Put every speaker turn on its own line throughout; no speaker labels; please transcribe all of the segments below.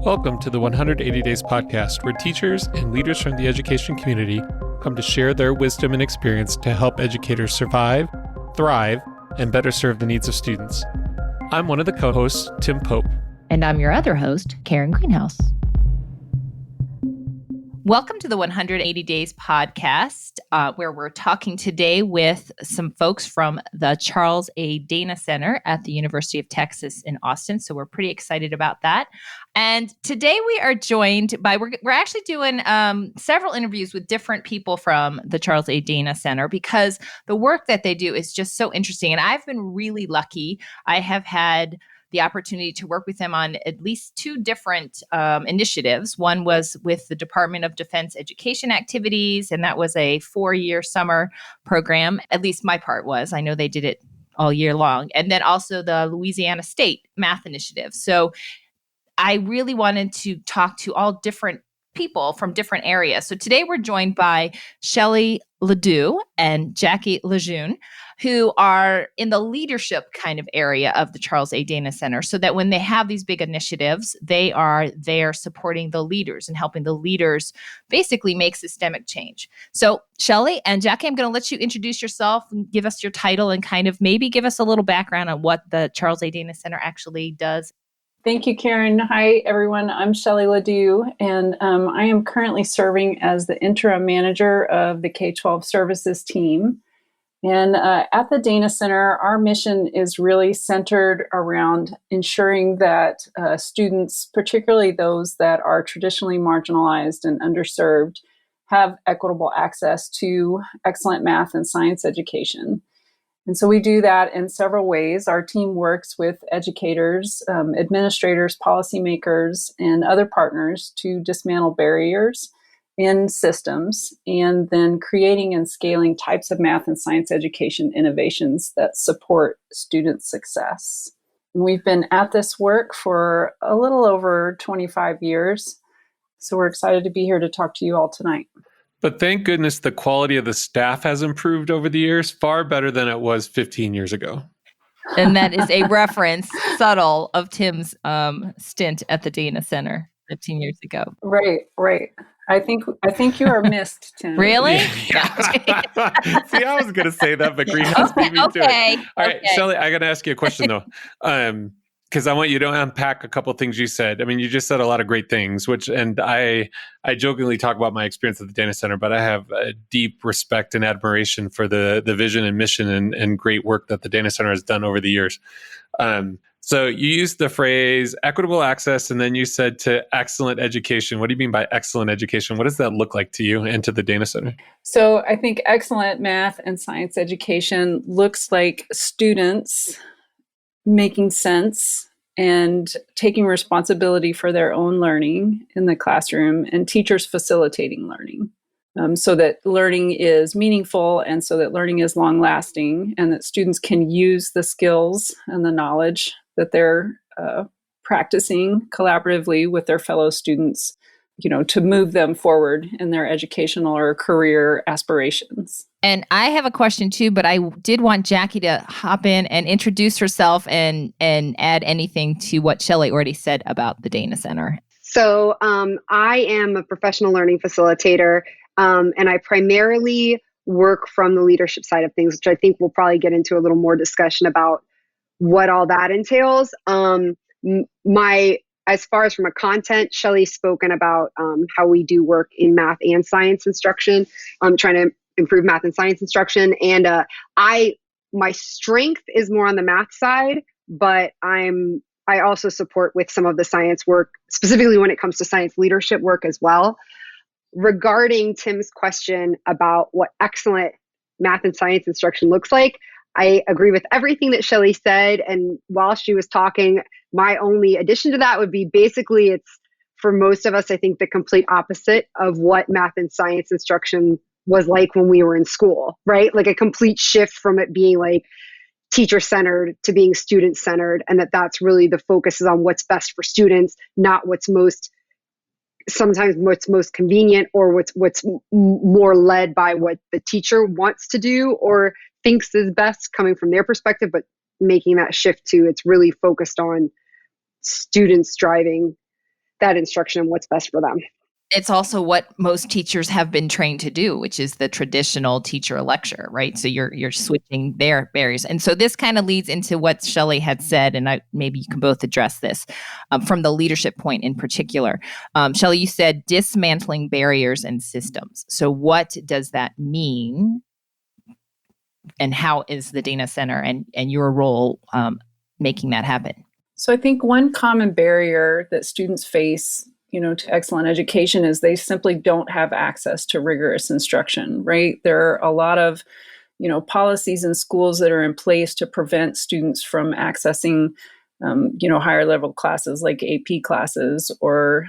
Welcome to the 180 Days podcast, where teachers and leaders from the education community come to share their wisdom and experience to help educators survive, thrive, and better serve the needs of students. I'm one of the co-hosts, Tim Pope.
And I'm your other host, Karen Greenhouse. Welcome to the 180 Days podcast, where we're talking today with some folks from the Charles A. Dana Center at the University of Texas in Austin. So we're pretty excited about that. And today we are joined by, we're actually doing several interviews with different people from the Charles A. Dana Center because the work that they do is just so interesting. And I've been really lucky. I have had the opportunity to work with them on at least two different initiatives. One was with the Department of Defense Education Activities, and that was a 4-year summer program. At least my part was. I know they did it all year long. And then also the Louisiana State Math Initiative. So I really wanted to talk to all different people from different areas. So today we're joined by Shelly LeDoux and Jacqueline Le Jeune, who are in the leadership kind of area of the Charles A. Dana Center, so that when they have these big initiatives, they are there supporting the leaders and helping the leaders basically make systemic change. So Shelly and Jackie, I'm going to let you introduce yourself and give us your title and kind of maybe give us a little background on what the Charles A. Dana Center actually does.
Thank you, Karen. Hi, everyone. I'm Shelly LeDoux, and I am currently serving as the interim manager of the K-12 services team. And at the Dana Center, our mission is really centered around ensuring that students, particularly those that are traditionally marginalized and underserved, have equitable access to excellent math and science education. And so we do that in several ways. Our team works with educators, administrators, policymakers, and other partners to dismantle barriers in systems, and then creating and scaling types of math and science education innovations that support student success. And we've been at this work for a little over 25 years. So we're excited to be here to talk to you all tonight.
But thank goodness the quality of the staff has improved over the years, far better than it was 15 years ago.
And that is a reference, subtle, of Tim's stint at the Dana Center 15 years ago.
Right. I think you are missed, Tim.
Really?
Yeah. See, I was going to say that, but Greenhouse beat me to it. All right, Shelly, I got to ask you a question, though. Because I want you to unpack a couple of things you said. I mean, you just said a lot of great things, and I jokingly talk about my experience at the Dana Center, but I have a deep respect and admiration for the vision and mission and great work that the Dana Center has done over the years. So you used the phrase equitable access, and then you said to excellent education. What do you mean by excellent education? What does that look like to you and to the Dana Center?
So I think excellent math and science education looks like students making sense and taking responsibility for their own learning in the classroom, and teachers facilitating learning so that learning is meaningful and so that learning is long-lasting, and that students can use the skills and the knowledge that they're practicing collaboratively with their fellow students, to move them forward in their educational or career aspirations.
And I have a question too, but I did want Jackie to hop in and introduce herself and add anything to what Shelly already said about the Dana Center.
So I am a professional learning facilitator, and I primarily work from the leadership side of things, which I think we'll probably get into a little more discussion about what all that entails. As far as from a content, Shelly's spoken about how we do work in math and science instruction. I'm trying to improve math and science instruction. And my strength is more on the math side, but I also support with some of the science work, specifically when it comes to science leadership work as well. Regarding Tim's question about what excellent math and science instruction looks like, I agree with everything that Shelly said. And while she was talking, my only addition to that would be basically it's, for most of us, I think, the complete opposite of what math and science instruction was like when we were in school, right? Like a complete shift from it being like teacher-centered to being student-centered, and that's really the focus is on what's best for students, not sometimes what's most convenient or what's more led by what the teacher wants to do or thinks is best coming from their perspective, but making that shift to it's really focused on students driving that instruction and what's best for them.
It's also what most teachers have been trained to do, which is the traditional teacher lecture, right? So you're switching their barriers. And so this kind of leads into what Shelly had said, and maybe you can both address this from the leadership point in particular. Shelly, you said dismantling barriers and systems. So what does that mean? And how is the Dana Center and your role making that happen?
So I think one common barrier that students face to excellent education is they simply don't have access to rigorous instruction, right? There are a lot of, policies in schools that are in place to prevent students from accessing, higher level classes like AP classes or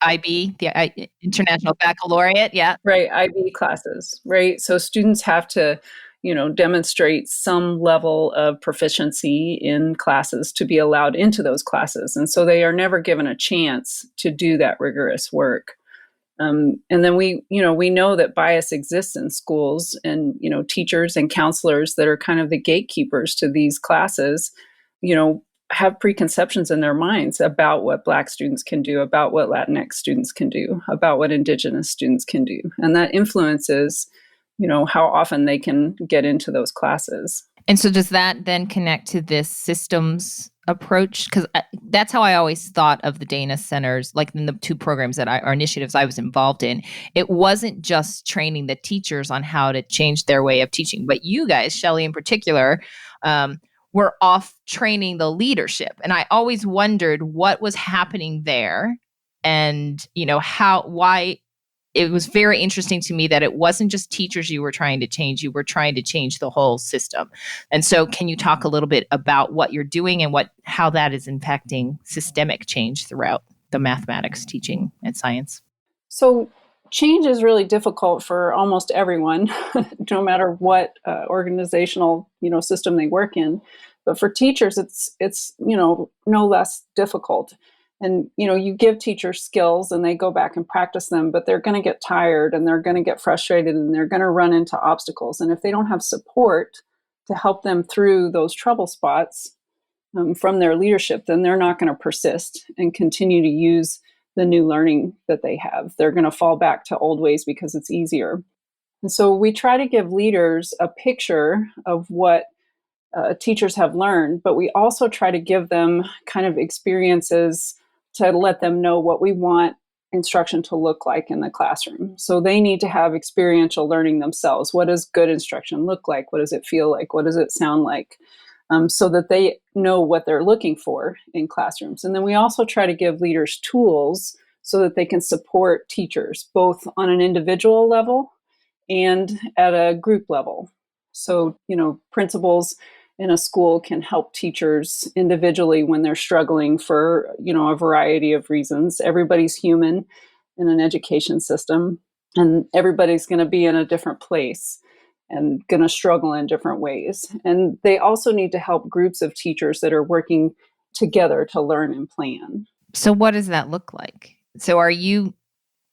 IB, the International Baccalaureate, yeah.
Right, IB classes, right? So students have to demonstrate some level of proficiency in classes to be allowed into those classes. And so they are never given a chance to do that rigorous work. And then we know that bias exists in schools, and, teachers and counselors that are kind of the gatekeepers to these classes, have preconceptions in their minds about what Black students can do, about what Latinx students can do, about what Indigenous students can do. And that influences how often they can get into those classes.
And so does that then connect to this systems approach? Because that's how I always thought of the Dana Centers, like in the two programs or initiatives I was involved in. It wasn't just training the teachers on how to change their way of teaching, but you guys, Shelly in particular, were off training the leadership. And I always wondered what was happening there and, why. It was very interesting to me that it wasn't just teachers you were trying to change the whole system. And so can you talk a little bit about what you're doing and how that is impacting systemic change throughout the mathematics teaching and science?
So change is really difficult for almost everyone, no matter what organizational system they work in. But for teachers, it's no less difficult. And, you give teachers skills and they go back and practice them, but they're going to get tired and they're going to get frustrated and they're going to run into obstacles. And if they don't have support to help them through those trouble spots from their leadership, then they're not going to persist and continue to use the new learning that they have. They're going to fall back to old ways because it's easier. And so we try to give leaders a picture of what teachers have learned, but we also try to give them kind of experiences to let them know what we want instruction to look like in the classroom. So they need to have experiential learning themselves. What does good instruction look like? What does it feel like? What does it sound like? So that they know what they're looking for in classrooms. And then we also try to give leaders tools so that they can support teachers, both on an individual level and at a group level. So, principals in a school can help teachers individually when they're struggling for, a variety of reasons. Everybody's human in an education system, and everybody's going to be in a different place and going to struggle in different ways. And they also need to help groups of teachers that are working together to learn and plan.
So what does that look like? So are you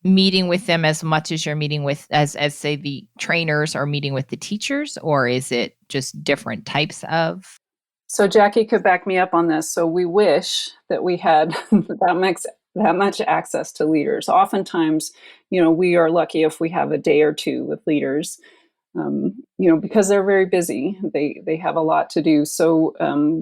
meeting with them as much as you're meeting with, as say the trainers are meeting with the teachers, or is it just different types of?
So Jackie could back me up on this. So we wish that we had that much access to leaders. Oftentimes, we are lucky if we have a day or two with leaders, because they're very busy. They have a lot to do. So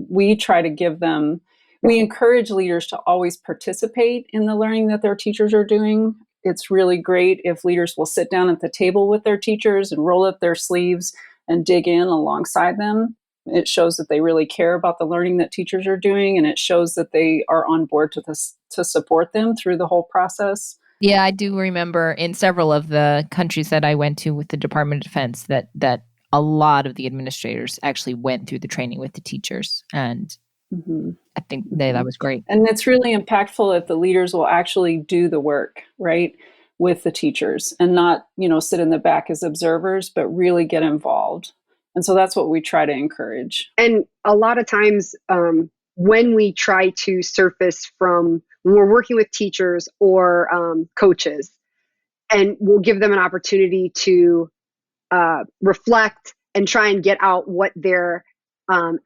we try to give them, we encourage leaders to always participate in the learning that their teachers are doing. It's really great if leaders will sit down at the table with their teachers and roll up their sleeves and dig in alongside them. It shows that they really care about the learning that teachers are doing, and it shows that they are on board to support them through the whole process.
Yeah, I do remember in several of the countries that I went to with the Department of Defense that a lot of the administrators actually went through the training with the teachers, and I think that was great.
And it's really impactful if the leaders will actually do the work, right, with the teachers and not, sit in the back as observers, but really get involved. And so that's what we try to encourage.
And a lot of times when we try to surface when we're working with teachers or coaches, and we'll give them an opportunity to reflect and try and get out what their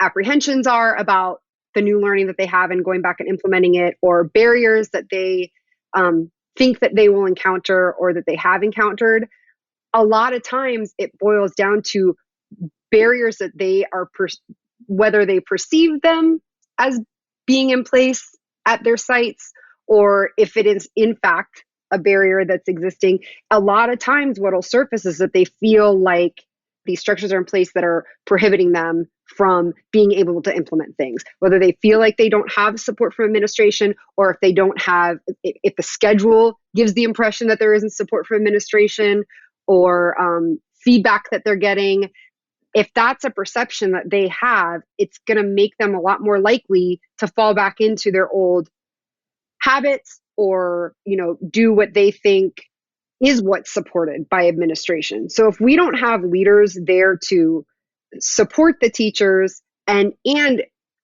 apprehensions are about the new learning that they have and going back and implementing it, or barriers that they think that they will encounter or that they have encountered. A lot of times it boils down to barriers that they are, whether they perceive them as being in place at their sites, or if it is in fact a barrier that's existing. A lot of times what will surface is that they feel like these structures are in place that are prohibiting them from being able to implement things, whether they feel like they don't have support from administration, or if they don't have, if the schedule gives the impression that there isn't support from administration, or feedback that they're getting. If that's a perception that they have, it's going to make them a lot more likely to fall back into their old habits, or, do what they think is what's supported by administration. So if we don't have leaders there to support the teachers and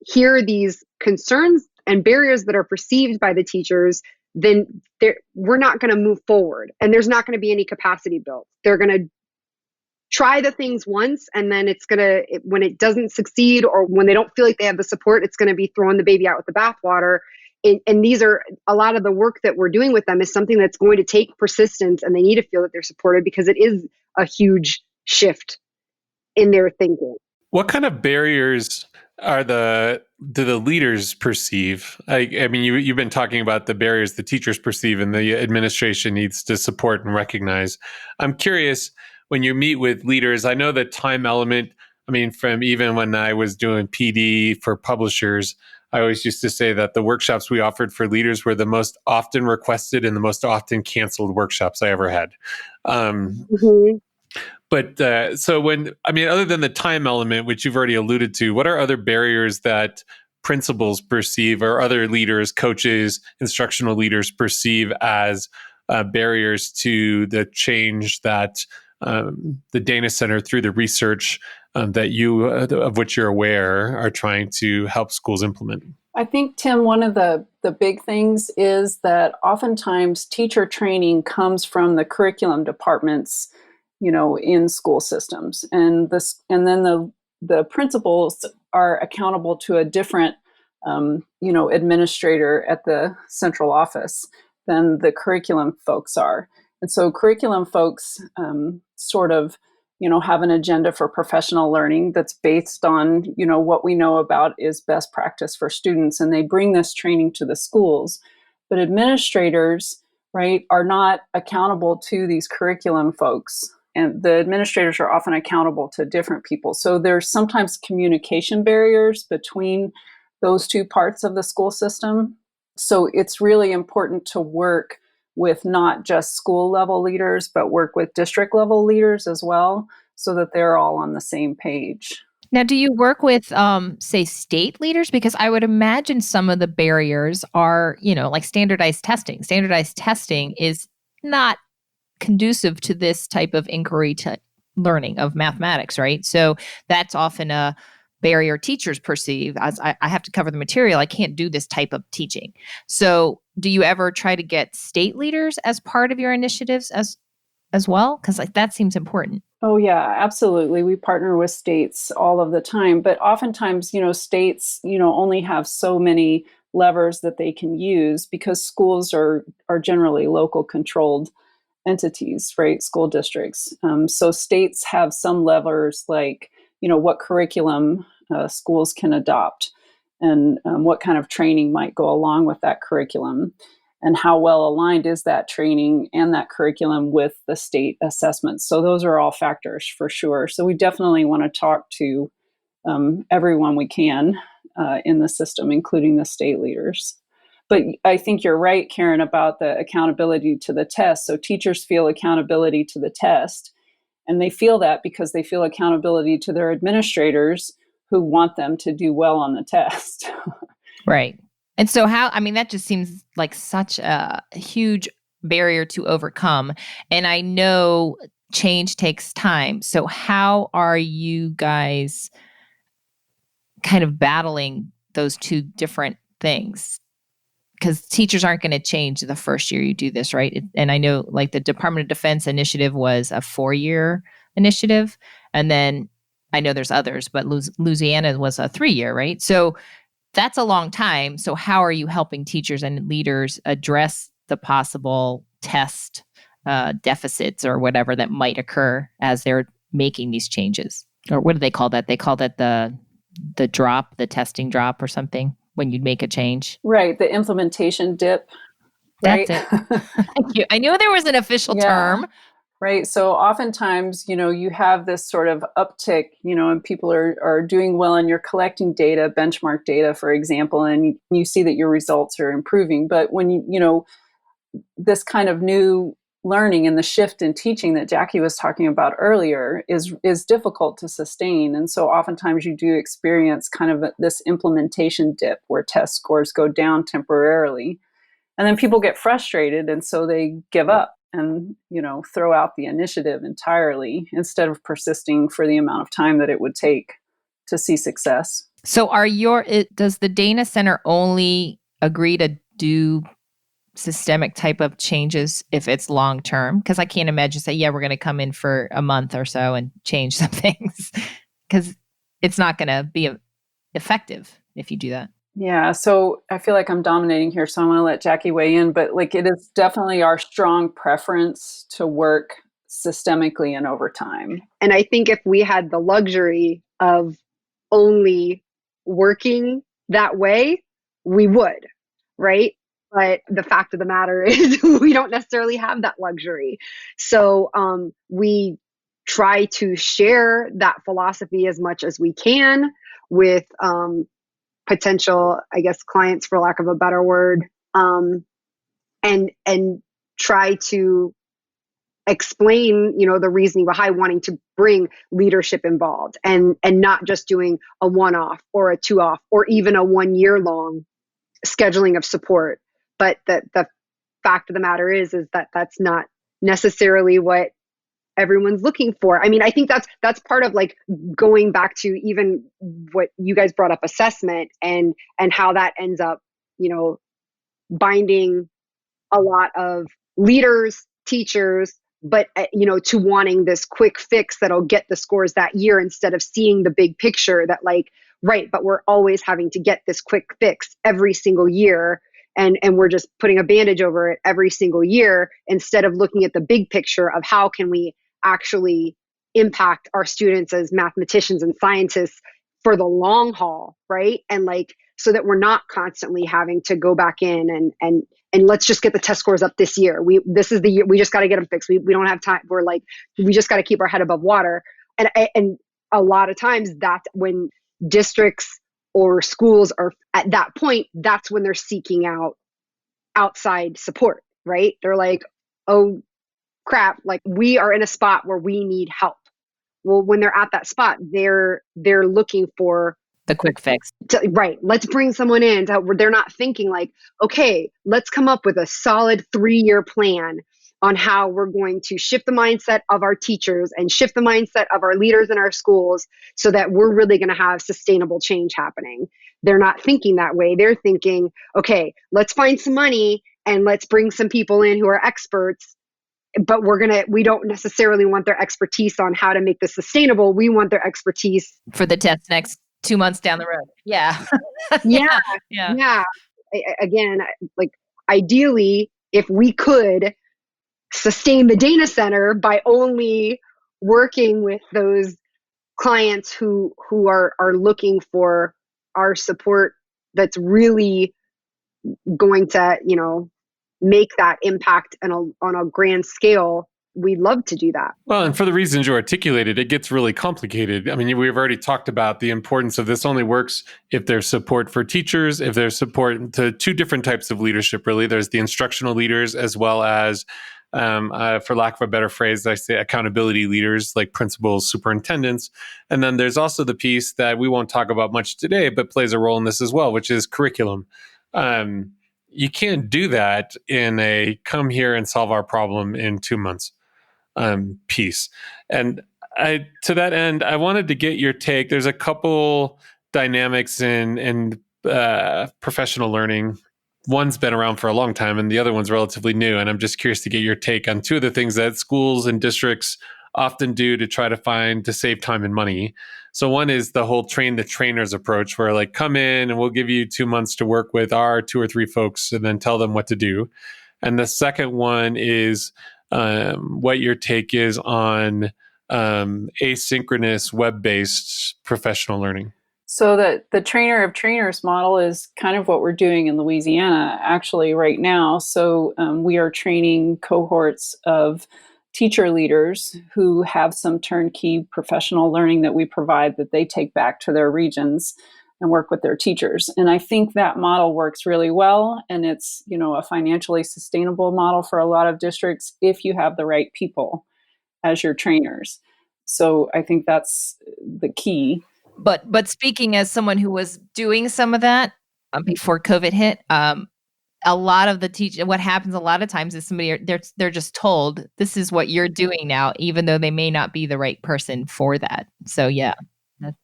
hear these concerns and barriers that are perceived by the teachers, then we're not going to move forward, and there's not going to be any capacity built. They're going to try the things once, and then when it doesn't succeed, or when they don't feel like they have the support, it's going to be throwing the baby out with the bathwater. And these are a lot of the work that we're doing with them is something that's going to take persistence, and they need to feel that they're supported, because it is a huge shift in their thinking.
What kind of barriers do the leaders perceive? I mean, you've been talking about the barriers the teachers perceive and the administration needs to support and recognize. I'm curious, when you meet with leaders, I know the time element, from even when I was doing PD for publishers, I always used to say that the workshops we offered for leaders were the most often requested and the most often canceled workshops I ever had. But so other than the time element, which you've already alluded to, what are other barriers that principals perceive, or other leaders, coaches, instructional leaders perceive as barriers to the change that the Dana Center, through the research of which you're aware, are trying to help schools implement?
I think, Tim, one of the big things is that oftentimes teacher training comes from the curriculum departments, in school systems, and then the principals are accountable to a different, administrator at the central office than the curriculum folks are. And so curriculum folks sort of, have an agenda for professional learning that's based on, what we know about is best practice for students, and they bring this training to the schools. But administrators, right, are not accountable to these curriculum folks. And the administrators are often accountable to different people. So there's sometimes communication barriers between those two parts of the school system. So it's really important to work with not just school level leaders, but work with district level leaders as well, so that they're all on the same page.
Now, do you work with, say, state leaders? Because I would imagine some of the barriers are, like standardized testing. Standardized testing is not conducive to this type of inquiry to learning of mathematics, right? So that's often a barrier teachers perceive as I have to cover the material. I can't do this type of teaching. So do you ever try to get state leaders as part of your initiatives as well? Because that seems important.
Oh, yeah, absolutely. We partner with states all of the time, but oftentimes, states, only have so many levers that they can use, because schools are generally local controlled entities, right? School districts. So states have some levers, like, what curriculum schools can adopt, and what kind of training might go along with that curriculum, and how well aligned is that training and that curriculum with the state assessments. So those are all factors for sure. So we definitely want to talk to everyone we can in the system, including the state leaders. But I think you're right, Karen, about the accountability to the test. So teachers feel accountability to the test, and they feel that because they feel accountability to their administrators who want them to do well on the test.
Right. And so that just seems like such a huge barrier to overcome. And I know change takes time. So how are you guys kind of battling those two different things? Because teachers aren't going to change the first year you do this, right? And I know like the Department of Defense initiative was a 4-year initiative. And then I know there's others, but Louisiana was a 3-year, right? So that's a long time. So how are you helping teachers and leaders address the possible test deficits or whatever that might occur as they're making these changes? Or what do they call that? They call that the drop, the testing drop or something when you make a change.
Right. The implementation dip. Right?
That's it. Thank you. I knew there was an official term.
Right. So oftentimes, you have this sort of uptick, and people are doing well and you're collecting data, benchmark data, for example, and you see that your results are improving. But when this kind of new learning and the shift in teaching that Jackie was talking about earlier is difficult to sustain. And so oftentimes you do experience kind of this implementation dip where test scores go down temporarily. And then people get frustrated, and so they give up and, throw out the initiative entirely instead of persisting for the amount of time that it would take to see success.
So does the Dana Center only agree to do systemic type of changes if it's long term? Because I can't imagine say, we're going to come in for a month or so and change some things, because it's not going to be effective if you do that.
Yeah, so I feel like I'm dominating here, so I'm going to let Jackie weigh in, but it is definitely our strong preference to work systemically and over time.
And I think if we had the luxury of only working that way, we would, right? But the fact of the matter is we don't necessarily have that luxury. So we try to share that philosophy as much as we can with potential, I guess, clients, for lack of a better word, and try to explain, the reasoning behind wanting to bring leadership involved and not just doing a one-off or a two-off or even a 1 year long scheduling of support. But the fact of the matter is that that's not necessarily what everyone's looking for. I mean, I think that's part of going back to even what you guys brought up, assessment and how that ends up, binding a lot of leaders, teachers, but to wanting this quick fix that'll get the scores that year instead of seeing the big picture that right, but we're always having to get this quick fix every single year. And we're just putting a bandage over it every single year instead of looking at the big picture of how can we actually impact our students as mathematicians and scientists for the long haul, right? And so that we're not constantly having to go back in and let's just get the test scores up this year. This is the year, we just got to get them fixed. We don't have time. We just got to keep our head above water. And a lot of times that's when districts or schools are at that point, that's when they're seeking out outside support, right? They're like, oh crap, we are in a spot where we need help. Well, when they're at that spot, they're looking for
the quick fix.
Right. Let's bring someone in. They're not thinking okay, let's come up with a solid 3-year plan on how we're going to shift the mindset of our teachers and shift the mindset of our leaders in our schools so that we're really going to have sustainable change happening. They're not thinking that way. They're thinking, okay, let's find some money and let's bring some people in who are experts, but we don't necessarily want their expertise on how to make this sustainable. We want their expertise
for the test next 2 months down the road. Yeah.
Yeah. Again, ideally, if we could sustain the Dana Center by only working with those clients who are looking for our support, that's really going to, make that impact on a grand scale, we'd love to do that.
Well, and for the reasons you articulated, it gets really complicated. I mean, we've already talked about the importance of this only works if there's support for teachers, if there's support to two different types of leadership, really. There's the instructional leaders as well as, for lack of a better phrase, I say accountability leaders like principals, superintendents. And then there's also the piece that we won't talk about much today, but plays a role in this as well, which is curriculum. You can't do that in a come here and solve our problem in 2 months piece. And to that end, I wanted to get your take. There's a couple dynamics in professional learning. One's been around for a long time and the other one's relatively new. And I'm just curious to get your take on two of the things that schools and districts often do to try to save time and money. So one is the whole train the trainers approach, where like come in and we'll give you 2 months to work with our 2 or 3 folks and then tell them what to do. And the second one is what your take is on asynchronous web-based professional learning.
So the trainer of trainers model is kind of what we're doing in Louisiana actually right now. So we are training cohorts of teacher leaders who have some turnkey professional learning that we provide that they take back to their regions and work with their teachers. And I think that model works really well. And it's, a financially sustainable model for a lot of districts if you have the right people as your trainers. So I think that's the key.
But speaking as someone who was doing some of that before COVID hit, a lot of the what happens a lot of times is they're just told this is what you're doing now, even though they may not be the right person for that. So yeah,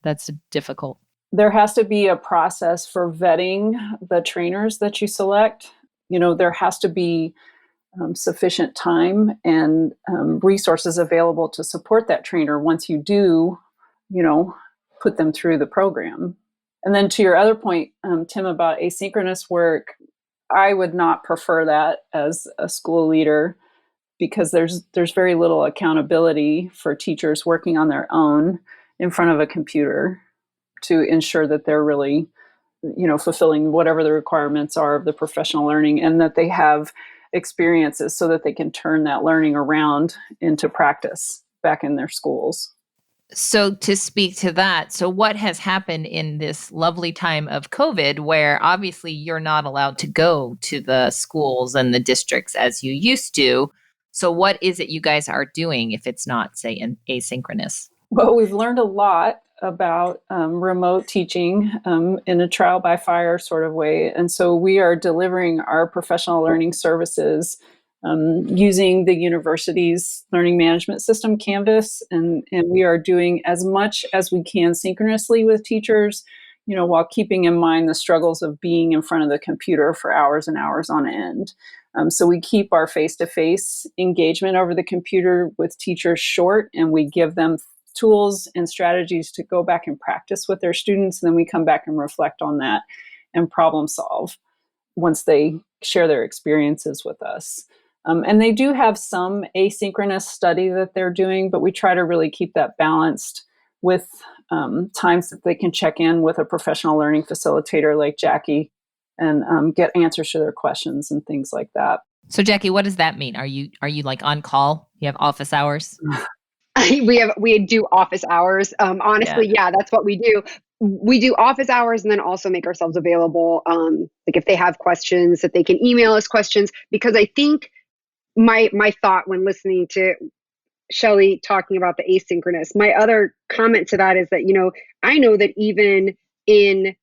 that's difficult.
There has to be a process for vetting the trainers that you select. There has to be sufficient time and resources available to support that trainer once you do, put them through the program. And then to your other point, Tim, about asynchronous work, I would not prefer that as a school leader because there's very little accountability for teachers working on their own in front of a computer to ensure that they're really, fulfilling whatever the requirements are of the professional learning and that they have experiences so that they can turn that learning around into practice back in their schools.
So to speak to that, so what has happened in this lovely time of COVID where obviously you're not allowed to go to the schools and the districts as you used to? So what is it you guys are doing if it's not, say, asynchronous?
Well, we've learned a lot about remote teaching in a trial by fire sort of way. And so we are delivering our professional learning services using the university's learning management system, Canvas, and we are doing as much as we can synchronously with teachers, while keeping in mind the struggles of being in front of the computer for hours and hours on end. So we keep our face-to-face engagement over the computer with teachers short, and we give them tools and strategies to go back and practice with their students. And then we come back and reflect on that and problem solve once they share their experiences with us. And they do have some asynchronous study that they're doing, but we try to really keep that balanced with times that they can check in with a professional learning facilitator like Jackie and get answers to their questions and things like that.
So Jackie, what does that mean? Are you like on call? You have office hours?
We do office hours. Honestly, yeah, that's what we do. We do office hours and then also make ourselves available. Like if they have questions, that they can email us questions. Because I think my thought when listening to Shelly talking about the asynchronous, my other comment to that is that, I know that even in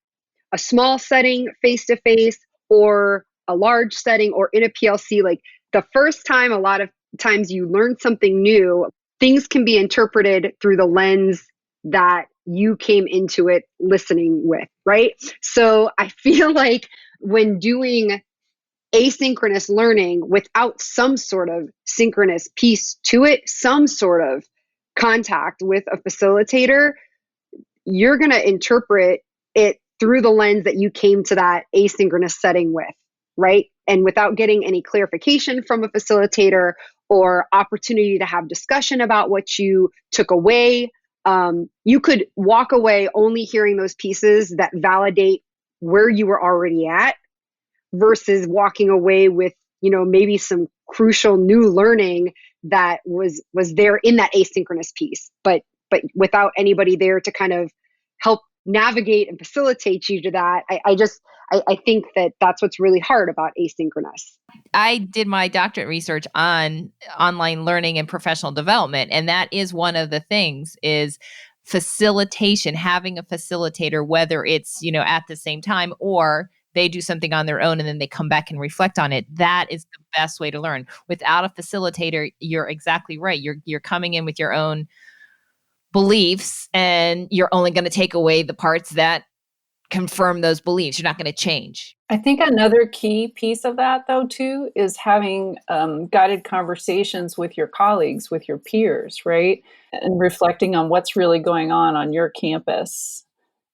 a small setting, face-to-face, or a large setting, or in a PLC, like the first time, a lot of times you learn something new, things can be interpreted through the lens that you came into it listening with, right? So I feel like when doing asynchronous learning without some sort of synchronous piece to it, some sort of contact with a facilitator, you're going to interpret it through the lens that you came to that asynchronous setting with, right? And without getting any clarification from a facilitator or opportunity to have discussion about what you took away, you could walk away only hearing those pieces that validate where you were already at versus walking away with, maybe some crucial new learning that was there in that asynchronous piece, but without anybody there to kind of help navigate and facilitate you to that. I think that that's what's really hard about asynchronous.
I did my doctorate research on online learning and professional development. And that is one of the things is facilitation, having a facilitator, whether it's, at the same time or they do something on their own and then they come back and reflect on it. That is the best way to learn. Without a facilitator, you're exactly right. You're coming in with your own beliefs and you're only going to take away the parts that confirm those beliefs. You're not going to change.
I think another key piece of that, though, too, is having guided conversations with your colleagues, with your peers, right? And reflecting on what's really going on your campus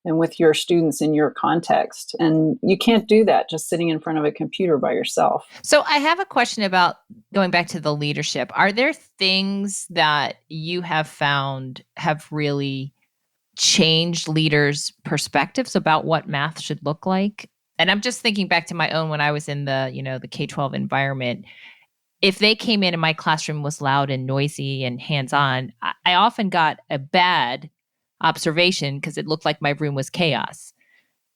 and with your students in your context. And you can't do that just sitting in front of a computer by yourself.
So I have a question about going back to the leadership. Are there things that you have found have really changed leaders' perspectives about what math should look like? And I'm just thinking back to my own when I was in the, the K-12 environment. If they came in and my classroom was loud and noisy and hands-on, I often got a bad observation because it looked like my room was chaos.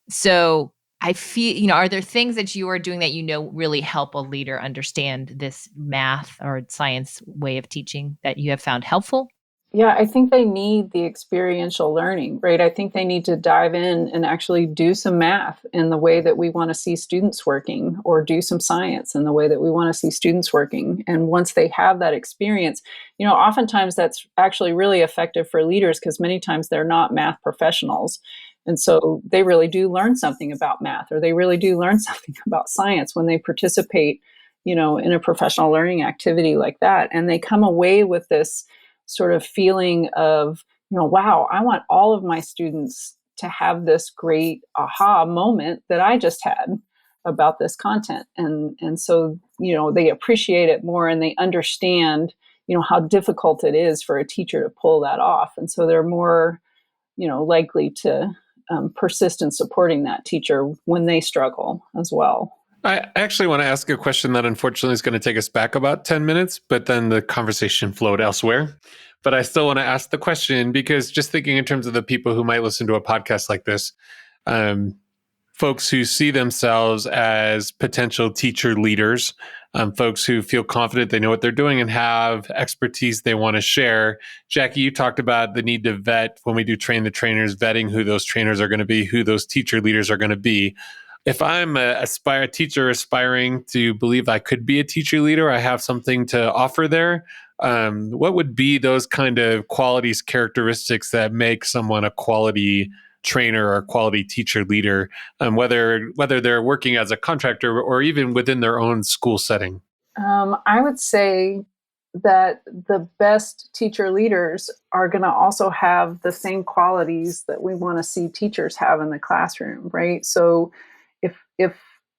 So I feel, are there things that you are doing that really help a leader understand this math or science way of teaching that you have found helpful?
Yeah, I think they need the experiential learning, right? I think they need to dive in and actually do some math in the way that we want to see students working, or do some science in the way that we want to see students working. And once they have that experience, oftentimes that's actually really effective for leaders because many times they're not math professionals. And so they really do learn something about math, or they really do learn something about science when they participate, in a professional learning activity like that. And they come away with this sort of feeling of, wow, I want all of my students to have this great aha moment that I just had about this content. And so, they appreciate it more, and they understand, how difficult it is for a teacher to pull that off. And so they're more, likely to persist in supporting that teacher when they struggle as well.
I actually want to ask a question that unfortunately is going to take us back about 10 minutes, but then the conversation flowed elsewhere. But I still want to ask the question because just thinking in terms of the people who might listen to a podcast like this, folks who see themselves as potential teacher leaders, folks who feel confident they know what they're doing and have expertise they want to share. Jackie, you talked about the need to vet when we do train the trainers, vetting who those trainers are going to be, who those teacher leaders are going to be. If I'm a teacher aspiring to believe I could be a teacher leader, I have something to offer there. What would be those kind of qualities, characteristics that make someone a quality trainer or quality teacher leader, whether they're working as a contractor or even within their own school setting?
I would say that the best teacher leaders are going to also have the same qualities that we want to see teachers have in the classroom, right? So if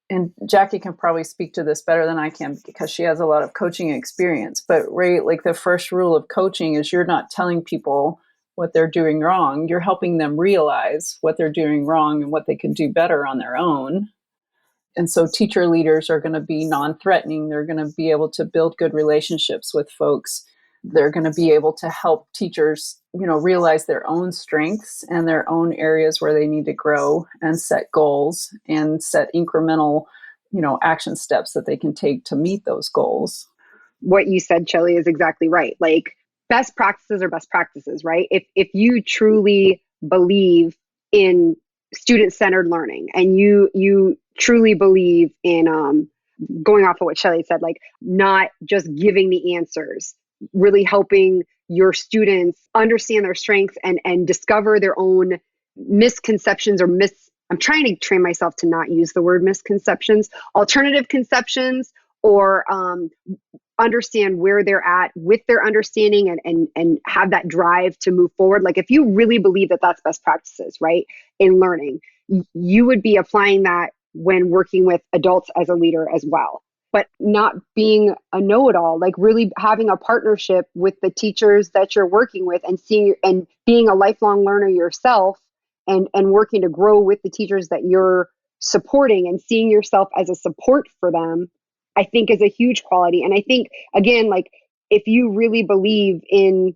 and Jackie can probably speak to this better than I can because she has a lot of coaching experience, but right, like the first rule of coaching is you're not telling people what they're doing wrong. You're helping them realize what they're doing wrong and what they can do better on their own. And so teacher leaders are going to be non-threatening. They're going to be able to build good relationships with folks. They're going to be able to help teachers, realize their own strengths and their own areas where they need to grow and set goals and set incremental, action steps that they can take to meet those goals.
What you said, Shelly, is exactly right. Like, best practices are best practices, right? If you truly believe in student-centered learning and you truly believe in going off of what Shelly said, like not just giving the answers, really helping your students understand their strengths and discover their own misconceptions or I'm trying to train myself to not use the word misconceptions, alternative conceptions, or understand where they're at with their understanding and have that drive to move forward. Like if you really believe that that's best practices, right, in learning, you would be applying that when working with adults as a leader as well. But not being a know-it-all, like really having a partnership with the teachers that you're working with and seeing and being a lifelong learner yourself and working to grow with the teachers that you're supporting and seeing yourself as a support for them, I think is a huge quality. And I think, again, like if you really believe in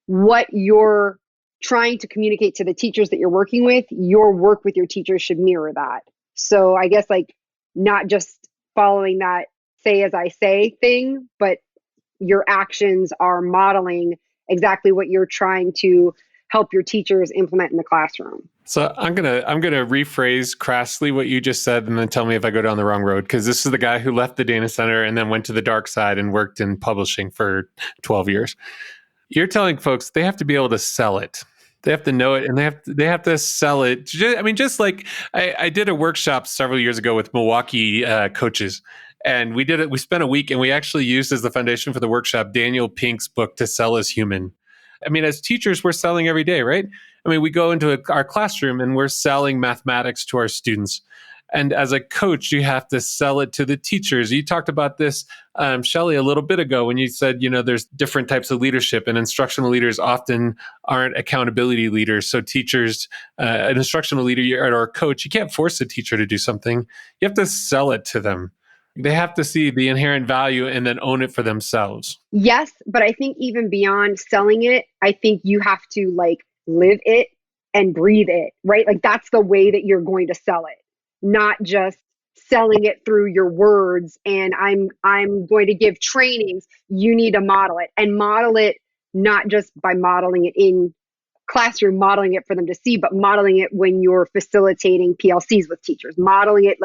what you're trying to communicate to the teachers that you're working with, your work with your teachers should mirror that. So I guess like not just following that say as I say thing, but your actions are modeling exactly what you're trying to help your teachers implement in the classroom.
So I'm gonna rephrase crassly what you just said and then tell me if I go down the wrong road, because this is the guy who left the data center and then went to the dark side and worked in publishing for 12 years. You're telling folks they have to be able to sell it. They have to know it, and they have to sell it. Just like I did a workshop several years ago with Milwaukee coaches, and we did it. We spent a week, and we actually used as the foundation for the workshop Daniel Pink's book, To Sell as Human. As teachers, we're selling every day, right? We go into our classroom and we're selling mathematics to our students. And as a coach, you have to sell it to the teachers. You talked about this, Shelly, a little bit ago when you said, there's different types of leadership, and instructional leaders often aren't accountability leaders. So teachers, an instructional leader or a coach, you can't force a teacher to do something. You have to sell it to them. They have to see the inherent value and then own it for themselves.
Yes, but I think even beyond selling it, I think you have to live it and breathe it, right? That's the way that you're going to sell it. Not just selling it through your words and I'm going to give trainings. You need to model it, and model it not just by modeling it in classroom, modeling it for them to see, but modeling it when you're facilitating PLCs with teachers, modeling it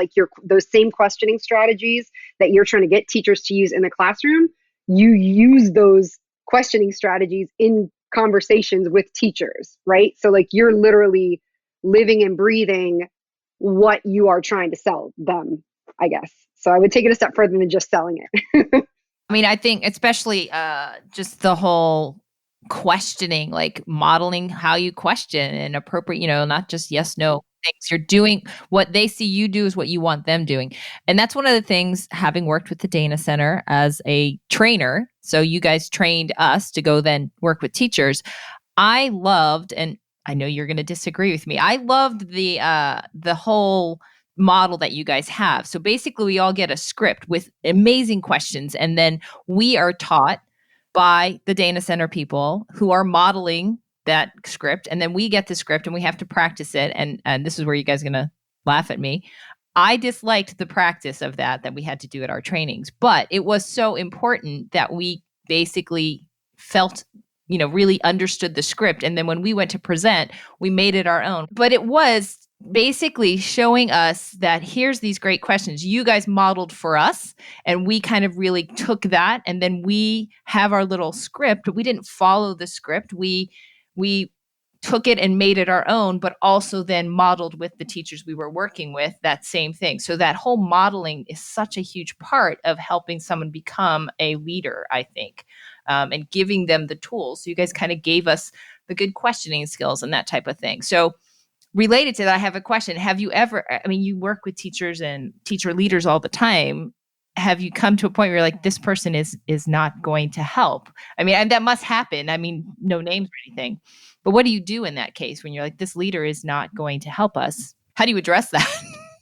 those same questioning strategies that you're trying to get teachers to use in the classroom. You use those questioning strategies in conversations with teachers, right? So you're literally living and breathing what you are trying to sell them, I guess. So I would take it a step further than just selling it.
I think especially just the whole questioning, modeling how you question and appropriate, not just yes, no things. You're doing what they see you do is what you want them doing. And that's one of the things, having worked with the Dana Center as a trainer. So you guys trained us to go then work with teachers. I loved, and I know you're going to disagree with me, I loved the whole model that you guys have. So basically we all get a script with amazing questions, and then we are taught by the Dana Center people who are modeling that script, and then we get the script and we have to practice it. And this is where you guys are going to laugh at me. I disliked the practice of that we had to do at our trainings, but it was so important that we basically felt, really understood the script. And then when we went to present, we made it our own. But it was basically showing us that here's these great questions you guys modeled for us, and we kind of really took that, and then we have our little script. We didn't follow the script. We took it and made it our own, but also then modeled with the teachers we were working with that same thing. So that whole modeling is such a huge part of helping someone become a leader, I think, and giving them the tools. So you guys kind of gave us the good questioning skills and that type of thing. So related to that, I have a question. Have you ever, you work with teachers and teacher leaders all the time. Have you come to a point where you're like, this person is not going to help? And that must happen. No names or anything. But what do you do in that case when you're like, this leader is not going to help us? How do you address that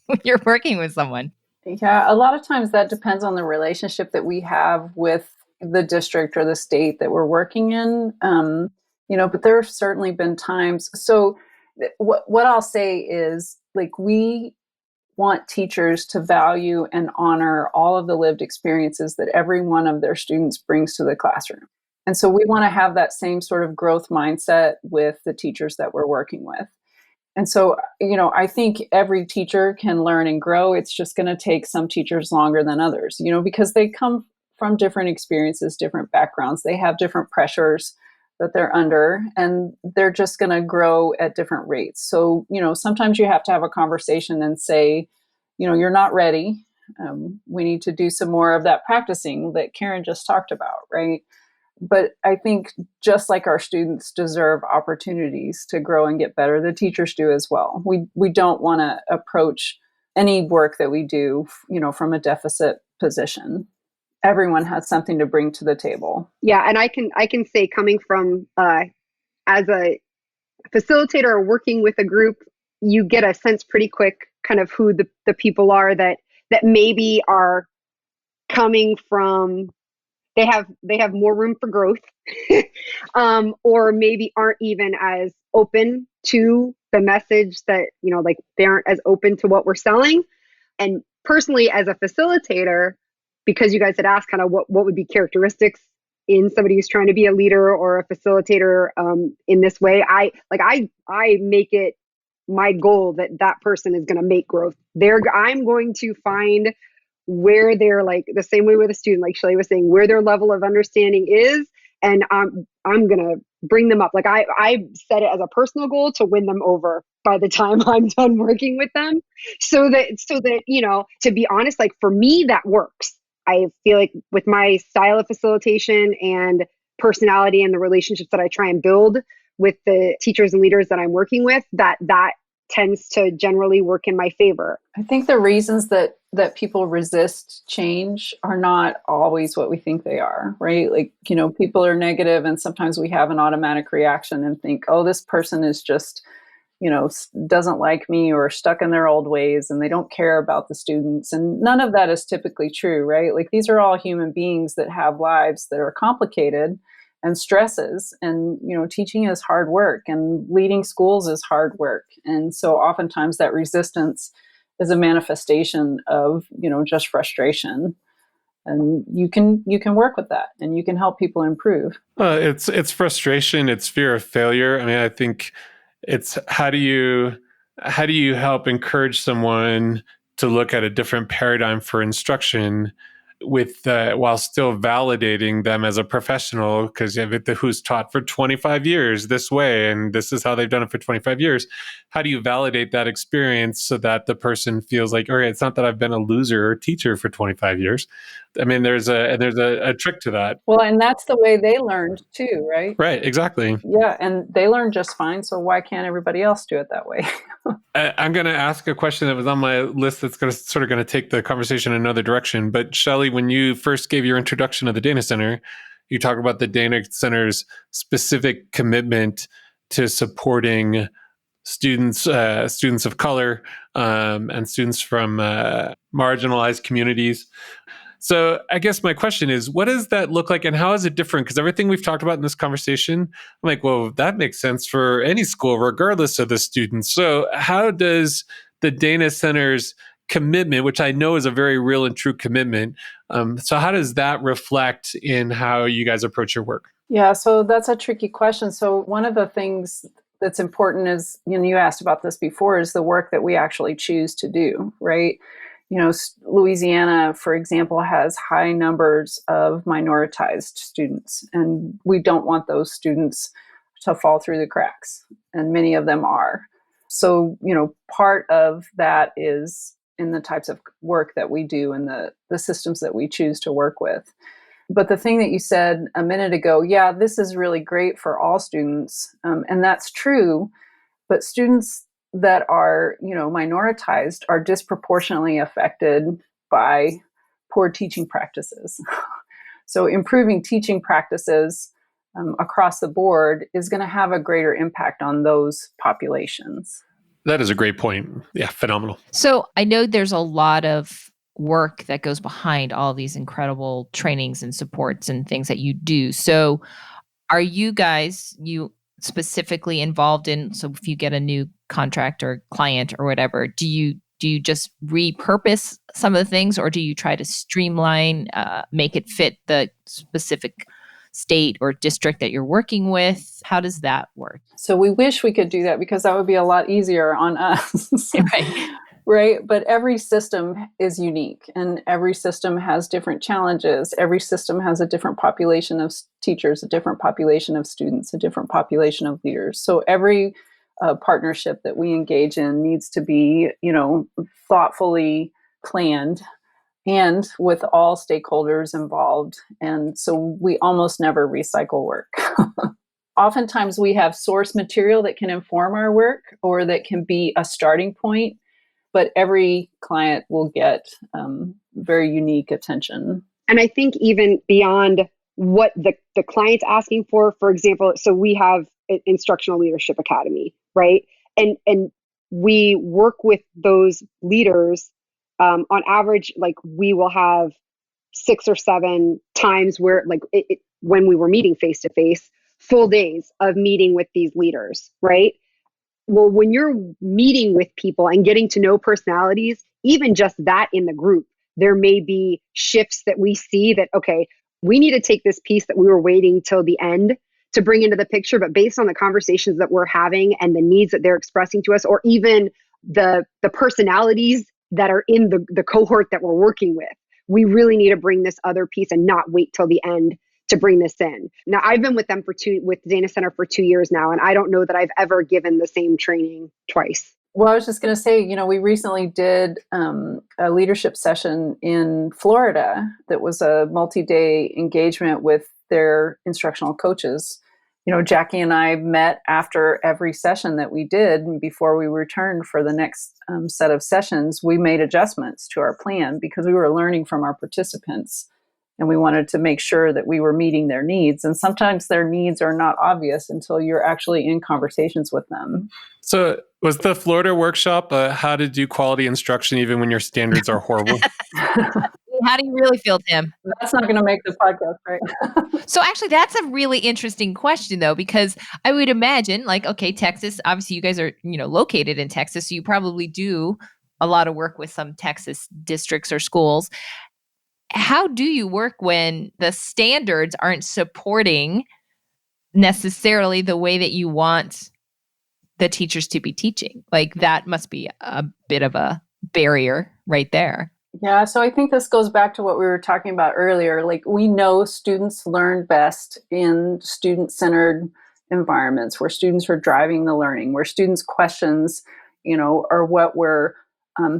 when you're working with someone?
Yeah, a lot of times that depends on the relationship that we have with the district or the state that we're working in. But there have certainly been times. So what I'll say is, we want teachers to value and honor all of the lived experiences that every one of their students brings to the classroom. And so we want to have that same sort of growth mindset with the teachers that we're working with. And so, I think every teacher can learn and grow. It's just going to take some teachers longer than others, because they come from different experiences, different backgrounds. They have different pressures that they're under, and they're just going to grow at different rates. So, sometimes you have to have a conversation and say, you're not ready. We need to do some more of that practicing that Karen just talked about, right? But I think just like our students deserve opportunities to grow and get better, the teachers do as well. We don't want to approach any work that we do, from a deficit position. Everyone has something to bring to the table.
Yeah, and I can say, coming from as a facilitator or working with a group, you get a sense pretty quick kind of who the people are that maybe are coming from, they have more room for growth, or maybe aren't even as open to the message that, they aren't as open to what we're selling. And personally, as a facilitator, because you guys had asked kind of what would be characteristics in somebody who's trying to be a leader or a facilitator in this way, I make it my goal that person is going to make growth. I'm going to find where they're the same way with a student, like Shelly was saying, where their level of understanding is. And I'm going to bring them up. Like I set it as a personal goal to win them over by the time I'm done working with them. So that, you know, to be honest, like for me, that works. I feel like with my style of facilitation and personality and the relationships that I try and build with the teachers and leaders that I'm working with, that tends to generally work in my favor.
I think the reasons that people resist change are not always what we think they are, right? Like, you know, people are negative and sometimes we have an automatic reaction and think, oh, this person is just, you know, doesn't like me or stuck in their old ways and they don't care about the students. And none of that is typically true, right? Like these are all human beings that have lives that are complicated and stresses. And, you know, teaching is hard work and leading schools is hard work. And so oftentimes that resistance is a manifestation of, you know, just frustration. And you can work with that and you can help people improve.
It's frustration. It's fear of failure. I mean, I think it's how do you help encourage someone to look at a different paradigm for instruction with while still validating them as a professional, because you have who's taught for 25 years this way and this is how they've done it for 25 years. How do you validate that experience so that the person feels like, okay, it's not that I've been a loser or teacher for 25 years. I mean, there's a trick to that.
Well, and that's the way they learned too, right?
Right, exactly.
Yeah, and they learned just fine, so why can't everybody else do it that way?
I'm going to ask a question that was on my list that's going to take the conversation in another direction. But Shelly, when you first gave your introduction to the Dana Center, you talk about the Dana Center's specific commitment to supporting students of color and students from marginalized communities. So I guess my question is, what does that look like and how is it different? Because everything we've talked about in this conversation, I'm like, well, that makes sense for any school, regardless of the students. So how does the Dana Center's commitment, which I know is a very real and true commitment, so how does that reflect in how you guys approach your work?
Yeah, so that's a tricky question. So one of the things that's important is, you know, you asked about this before, is the work that we actually choose to do, right? You know, Louisiana, for example, has high numbers of minoritized students, and we don't want those students to fall through the cracks, and many of them are. So, you know, part of that is in the types of work that we do and the systems that we choose to work with. But the thing that you said a minute ago, yeah, this is really great for all students, and that's true, but students that are, you know, minoritized are disproportionately affected by poor teaching practices. So improving teaching practices across the board is going to have a greater impact on those populations.
That is a great point. Yeah, phenomenal.
So I know there's a lot of work that goes behind all these incredible trainings and supports and things that you do. So are you guys, specifically involved in, so if you get a new contract or client or whatever, do you just repurpose some of the things, or do you try to streamline, make it fit the specific state or district that you're working with? How does that work?
So we wish we could do that because that would be a lot easier on us.
Right.
Right. But every system is unique and every system has different challenges. Every system has a different population of teachers, a different population of students, a different population of leaders. So every partnership that we engage in needs to be, you know, thoughtfully planned and with all stakeholders involved. And so we almost never recycle work. Oftentimes we have source material that can inform our work or that can be a starting point. But every client will get very unique attention.
And I think even beyond what the client's asking for example, so we have an Instructional Leadership Academy, right? And we work with those leaders on average, like we will have 6 or 7 times where like when we were meeting face-to-face, full days of meeting with these leaders, right? Well, when you're meeting with people and getting to know personalities, even just that in the group, there may be shifts that we see that, okay, we need to take this piece that we were waiting till the end to bring into the picture, but based on the conversations that we're having and the needs that they're expressing to us, or even the personalities that are in the cohort that we're working with, we really need to bring this other piece and not wait till the end to bring this in. Now, I've been with them with Dana Center for 2 years now, and I don't know that I've ever given the same training twice.
Well, I was just going to say, we recently did a leadership session in Florida that was a multi-day engagement with their instructional coaches. Jackie and I met after every session that we did, and before we returned for the next set of sessions, we made adjustments to our plan because we were learning from our participants. And we wanted to make sure that we were meeting their needs. And sometimes their needs are not obvious until you're actually in conversations with them.
So was the Florida workshop how to do quality instruction even when your standards are horrible?
How do you really feel, Tim?
That's not going to make the podcast, right?
So actually, that's a really interesting question, though, because I would imagine, Texas, obviously you guys are, located in Texas, so you probably do a lot of work with some Texas districts or schools. How do you work when the standards aren't supporting necessarily the way that you want the teachers to be teaching? That must be a bit of a barrier right there.
Yeah, so I think this goes back to what we were talking about earlier. We know students learn best in student-centered environments where students are driving the learning, where students' questions, are what we're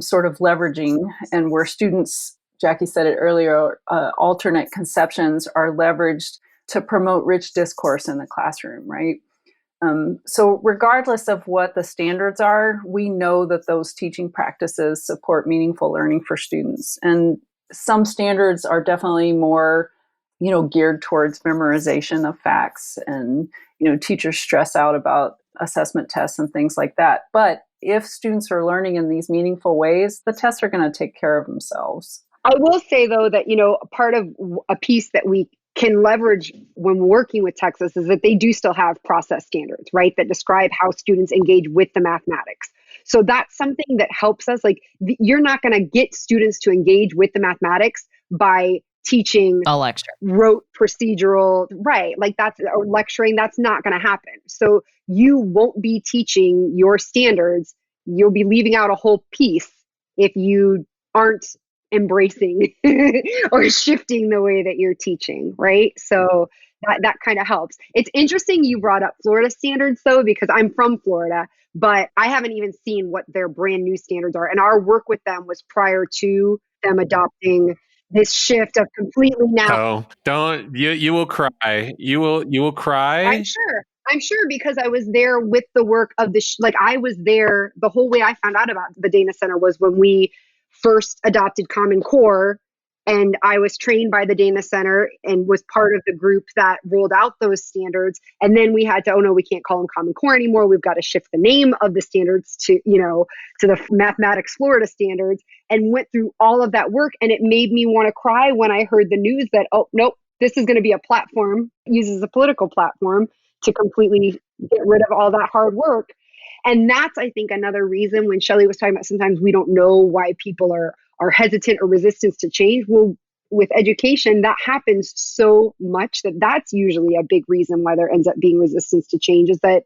sort of leveraging, and where students, Jackie said it earlier, alternate conceptions are leveraged to promote rich discourse in the classroom, right? So regardless of what the standards are, we know that those teaching practices support meaningful learning for students. And some standards are definitely more, geared towards memorization of facts, and, teachers stress out about assessment tests and things like that. But if students are learning in these meaningful ways, the tests are going to take care of themselves.
I will say, though, that, part of a piece that we can leverage when working with Texas is that they do still have process standards, right, that describe how students engage with the mathematics. So that's something that helps us. You're not going to get students to engage with the mathematics by teaching
a lecture,
rote procedural, right? Or lecturing, that's not going to happen. So you won't be teaching your standards. You'll be leaving out a whole piece if you aren't embracing or shifting the way that you're teaching, right? So that kind of helps. It's interesting you brought up Florida standards, though, because I'm from Florida, but I haven't even seen what their brand new standards are. And our work with them was prior to them adopting this shift of completely now.
Oh, don't you will cry. You will cry.
I'm sure because I was there with the work of I was there. The whole way I found out about the Dana Center was when we first adopted Common Core, and I was trained by the Dana Center and was part of the group that rolled out those standards. And then we had to, oh no, we can't call them Common Core anymore. We've got to shift the name of the standards to the Mathematics Florida standards, and went through all of that work. And it made me want to cry when I heard the news that, oh, nope, this is going to be a platform, used as a political platform to completely get rid of all that hard work. And that's, I think, another reason when Shelly was talking about sometimes we don't know why people are hesitant or resistant to change. Well, with education, that happens so much that's usually a big reason why there ends up being resistance to change, is that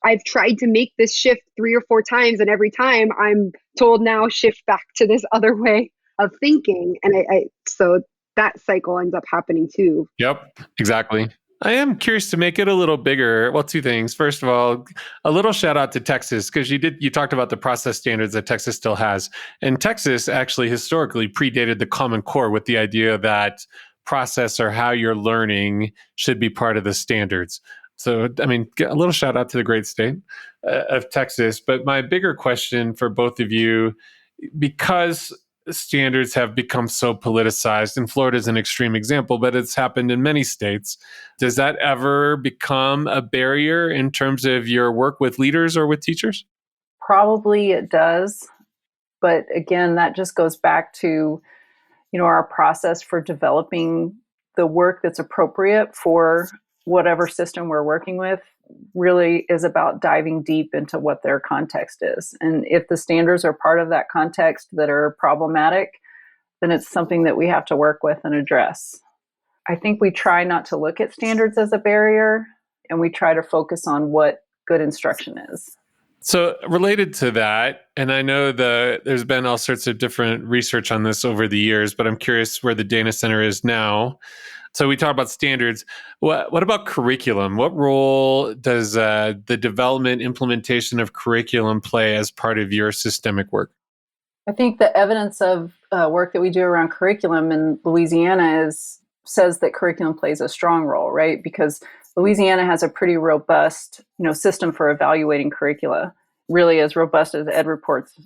I've tried to make this shift 3 or 4 times, and every time I'm told now shift back to this other way of thinking. And so that cycle ends up happening too.
Yep, exactly. I am curious to make it a little bigger. Well, 2 things. First of all, a little shout out to Texas, because you talked about the process standards that Texas still has. And Texas actually historically predated the Common Core with the idea that process or how you're learning should be part of the standards. So, I mean, a little shout out to the great state of Texas. But my bigger question for both of you, because standards have become so politicized, and Florida is an extreme example, but it's happened in many states. Does that ever become a barrier in terms of your work with leaders or with teachers?
Probably it does. But again, that just goes back to, our process for developing the work that's appropriate for whatever system we're working with. Really is about diving deep into what their context is. And if the standards are part of that context that are problematic, then it's something that we have to work with and address. I think we try not to look at standards as a barrier, and we try to focus on what good instruction is.
So related to that, and I know there's been all sorts of different research on this over the years, but I'm curious where the Dana Center is now. So we talk about standards. What about curriculum? What role does the development, implementation of curriculum play as part of your systemic work?
I think the evidence of work that we do around curriculum in Louisiana says that curriculum plays a strong role, right? Because Louisiana has a pretty robust, system for evaluating curricula, really as robust as Ed reports,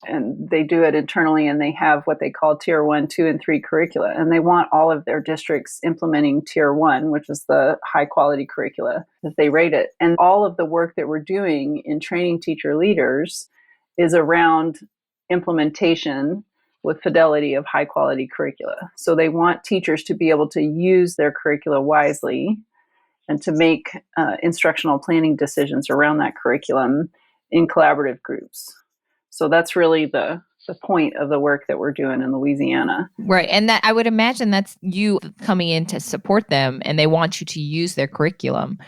and they do it internally, and they have what they call Tier 1, 2, and 3 curricula, and they want all of their districts implementing Tier 1, which is the high quality curricula that they rate it. And all of the work that we're doing in training teacher leaders is around implementation with fidelity of high quality curricula. So they want teachers to be able to use their curricula wisely and to make instructional planning decisions around that curriculum in collaborative groups. So that's really the point of the work that we're doing in Louisiana.
Right. And that I would imagine that's you coming in to support them, and they want you to use their curriculum.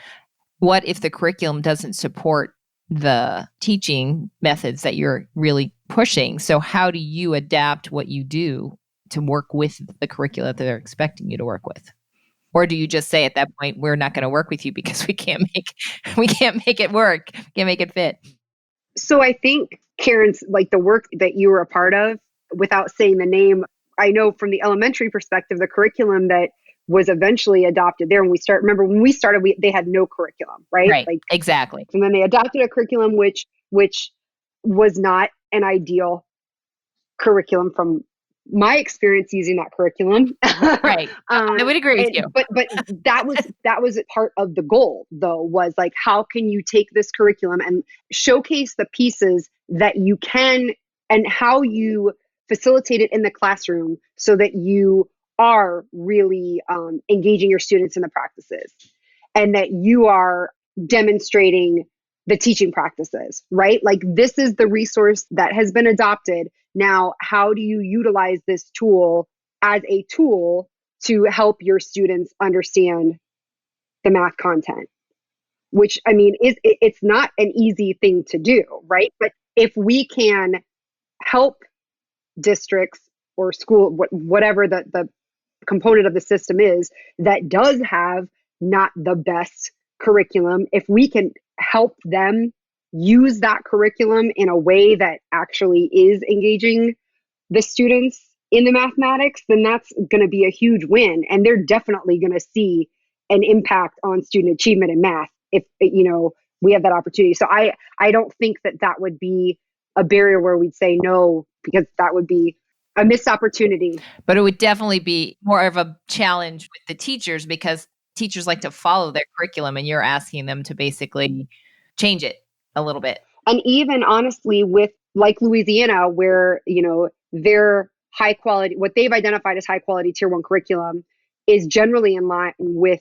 What if the curriculum doesn't support the teaching methods that you're really pushing? So how do you adapt what you do to work with the curricula that they're expecting you to work with? Or do you just say at that point, we're not going to work with you because we can't make it work, can't make it fit?
So I think, Karen's, like the work that you were a part of, without saying the name, I know from the elementary perspective, the curriculum that was eventually adopted there when we started, they had no curriculum, right?
Right, exactly.
And then they adopted a curriculum which was not an ideal curriculum from my experience using that curriculum.
Right. I would agree with you.
But that was part of the goal, though, was like, how can you take this curriculum and showcase the pieces that you can, and how you facilitate it in the classroom so that you are really engaging your students in the practices, and that you are demonstrating the teaching practices, right? Like, this is the resource that has been adopted. Now, how do you utilize this tool as a tool to help your students understand the math content? Which, I mean, it's not an easy thing to do, right? But if we can help districts or school, whatever the component of the system is that does have not the best curriculum, if we can help them use that curriculum in a way that actually is engaging the students in the mathematics, then that's going to be a huge win. And they're definitely going to see an impact on student achievement in math if, we have that opportunity. So I don't think that would be a barrier where we'd say no, because that would be a missed opportunity.
But it would definitely be more of a challenge with the teachers, because teachers like to follow their curriculum, and you're asking them to basically change it a little bit.
And even honestly, with like Louisiana, where, their high quality, what they've identified as high quality Tier 1 curriculum is generally in line with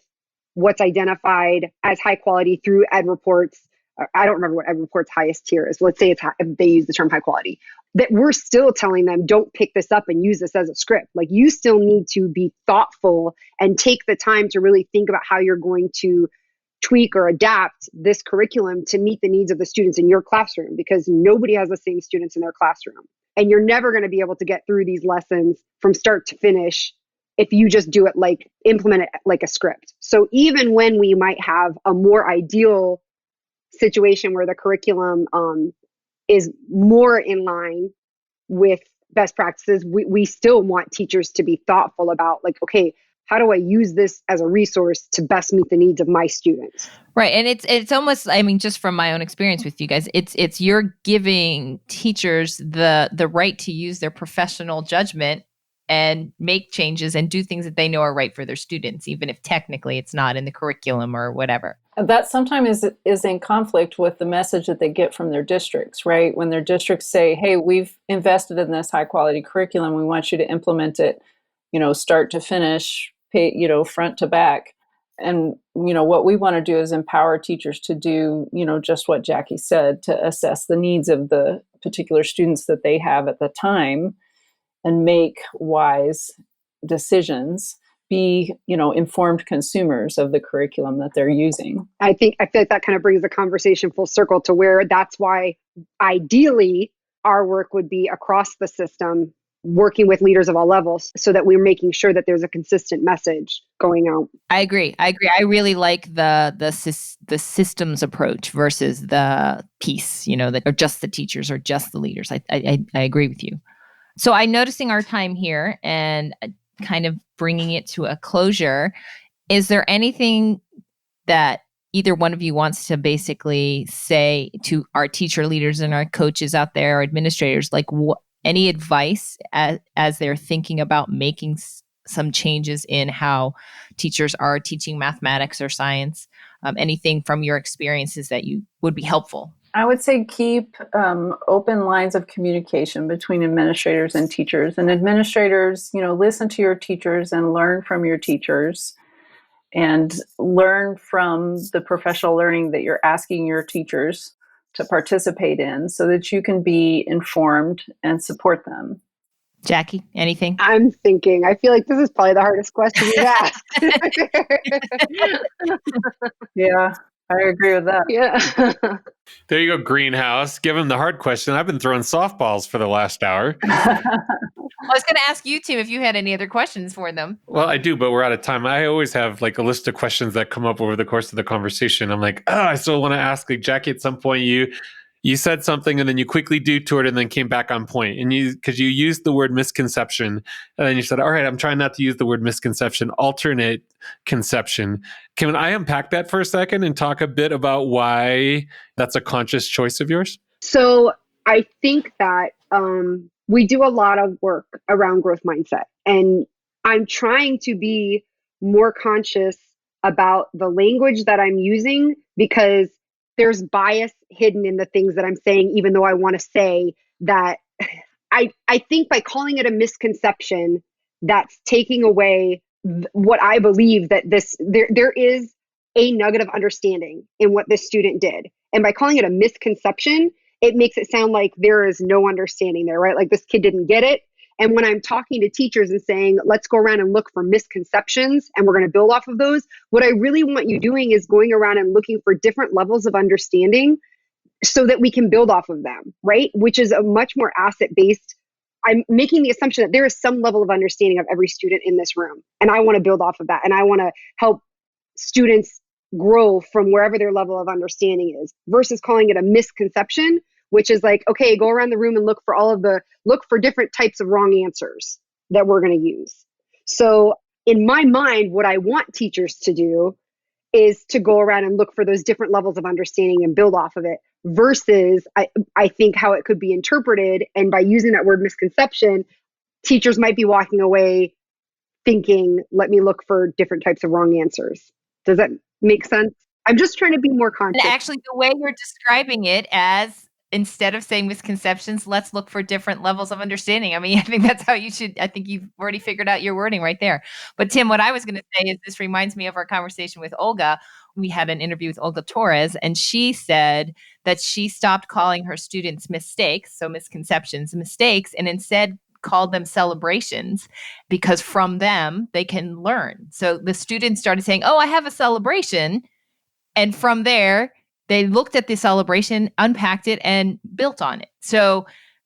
what's identified as high quality through Ed Reports. I don't remember what Ed Reports' highest tier is. Let's say if they use the term high quality. That we're still telling them, don't pick this up and use this as a script. Like, you still need to be thoughtful and take the time to really think about how you're going to tweak or adapt this curriculum to meet the needs of the students in your classroom, because nobody has the same students in their classroom. And you're never going to be able to get through these lessons from start to finish if you just do it implement it like a script. So even when we might have a more ideal situation where the curriculum is more in line with best practices, we still want teachers to be thoughtful about, like, okay, how do I use this as a resource to best meet the needs of my students?
Right. And it's almost, I mean, just from my own experience with you guys, it's you're giving teachers the right to use their professional judgment and make changes and do things that they know are right for their students, even if technically it's not in the curriculum or whatever.
That sometimes is in conflict with the message that they get from their districts, right? When their districts say, hey, we've invested in this high quality curriculum, we want you to implement it, start to finish, front to back. And, what we want to do is empower teachers to do, just what Jackie said, to assess the needs of the particular students that they have at the time and make wise decisions, be, informed consumers of the curriculum that they're using.
I feel like that kind of brings the conversation full circle to where that's why ideally our work would be across the system working with leaders of all levels so that we're making sure that there's a consistent message going out.
I agree. I really like the systems approach versus the piece, that are just the teachers or just the leaders. I agree with you. So I'm noticing our time here and kind of bringing it to a closure. Is there anything that either one of you wants to basically say to our teacher leaders and our coaches out there, or administrators, like any advice as they're thinking about making some changes in how teachers are teaching mathematics or science? Anything from your experiences that you would be helpful?
I would say keep open lines of communication between administrators and teachers. And administrators, listen to your teachers and learn from your teachers, and learn from the professional learning that you're asking your teachers to participate in so that you can be informed and support them.
Jackie, anything?
I'm thinking, I feel like this is probably the hardest question you've asked.
Yeah, I agree with that.
Yeah.
There you go, Greenhouse. Give him the hard question. I've been throwing softballs for the last hour.
I was going to ask you, Tim, if you had any other questions for them.
Well, I do, but we're out of time. I always have like a list of questions that come up over the course of the conversation. I'm like, I still want to ask, like, Jackie, at some point you said something and then you quickly detoured and then came back on point. And because you used the word misconception, and then you said, all right, I'm trying not to use the word misconception, alternate conception. Can I unpack that for a second and talk a bit about why that's a conscious choice of yours?
So I think that we do a lot of work around growth mindset, and I'm trying to be more conscious about the language that I'm using, because there's bias hidden in the things that I'm saying, even though I want to say that. I think by calling it a misconception, that's taking away what I believe that there is a nugget of understanding in what this student did. And by calling it a misconception, it makes it sound like there is no understanding there, right? Like this kid didn't get it. And when I'm talking to teachers and saying, let's go around and look for misconceptions and we're going to build off of those, what I really want you doing is going around and looking for different levels of understanding so that we can build off of them, right? Which is a much more asset-based. I'm making the assumption that there is some level of understanding of every student in this room. And I want to build off of that. And I want to help students grow from wherever their level of understanding is, versus calling it a misconception, which is like, okay, go around the room and look for different types of wrong answers that we're going to use. So in my mind, what I want teachers to do is to go around and look for those different levels of understanding and build off of it, versus I think how it could be interpreted. And by using that word misconception, teachers might be walking away thinking, let me look for different types of wrong answers. Does that make sense? I'm just trying to be more conscious.
And actually, the way you're describing it, as instead of saying misconceptions, let's look for different levels of understanding. I mean, I think that's how you should. I think you've already figured out your wording right there. But Tim, what I was going to say is this reminds me of our conversation with Olga. We had an interview with Olga Torres, and she said that she stopped calling her students mistakes, so misconceptions, mistakes, and instead called them celebrations, because from them they can learn. So the students started saying, oh, I have a celebration. And from there, they looked at the celebration, unpacked it, and built on it. So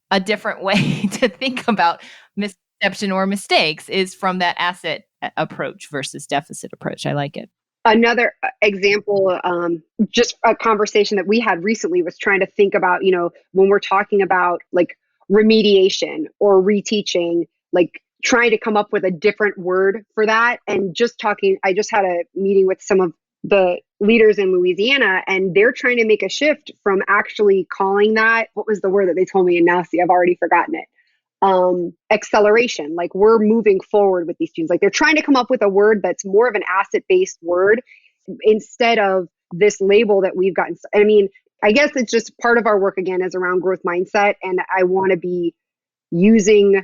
a different way to think about misconception or mistakes is from that asset approach versus deficit approach. I like it.
Another example, just a conversation that we had recently, was trying to think about, when we're talking about like remediation or reteaching, like trying to come up with a different word for that. And I just had a meeting with some of the leaders in Louisiana, and they're trying to make a shift from actually calling that, what was the word that they told me? And now see, I've already forgotten it. Acceleration. Like we're moving forward with these students. Like they're trying to come up with a word that's more of an asset-based word instead of this label that we've gotten. I mean, I guess it's just part of our work again is around growth mindset. And I want to be using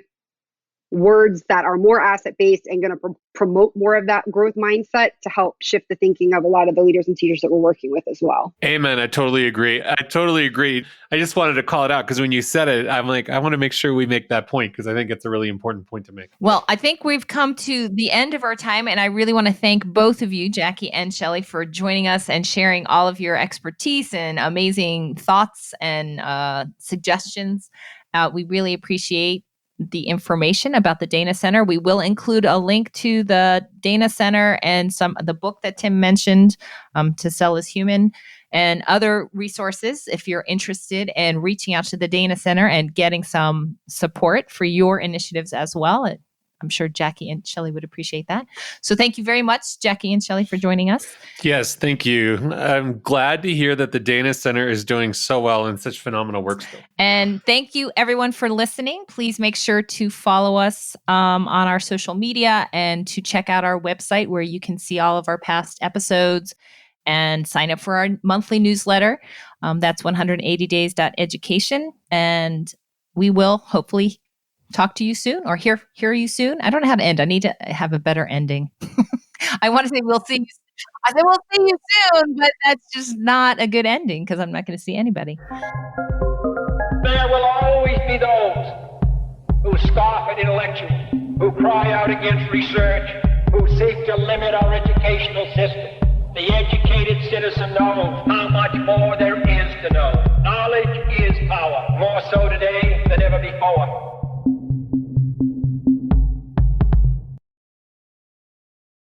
words that are more asset-based and going to promote more of that growth mindset to help shift the thinking of a lot of the leaders and teachers that we're working with as well.
Amen. I totally agree. I just wanted to call it out because when you said it, I'm like, I want to make sure we make that point because I think it's a really important point to make.
Well, I think we've come to the end of our time, and I really want to thank both of you, Jackie and Shelly, for joining us and sharing all of your expertise and amazing thoughts and suggestions. We really appreciate the information about the Dana Center. We will include a link to the Dana Center and the book that Tim mentioned, To Sell is Human, and other resources if you're interested in reaching out to the Dana Center and getting some support for your initiatives as well. I'm sure Jackie and Shelly would appreciate that. So thank you very much, Jackie and Shelly, for joining us.
Yes, thank you. I'm glad to hear that the Dana Center is doing so well and such phenomenal work still.
And thank you, everyone, for listening. Please make sure to follow us on our social media and to check out our website where you can see all of our past episodes and sign up for our monthly newsletter. That's 180days.education. And we will hopefully talk to you soon or hear you soon. I don't know how to end. I need to have a better ending. I want to say we'll see you. I said we'll see you soon, but that's just not a good ending because I'm not going to see anybody.
There will always be those who scoff at intellectuals, who cry out against research, who seek to limit our educational system. The educated citizen knows how much more there is to know. Knowledge is power, more so today than ever before.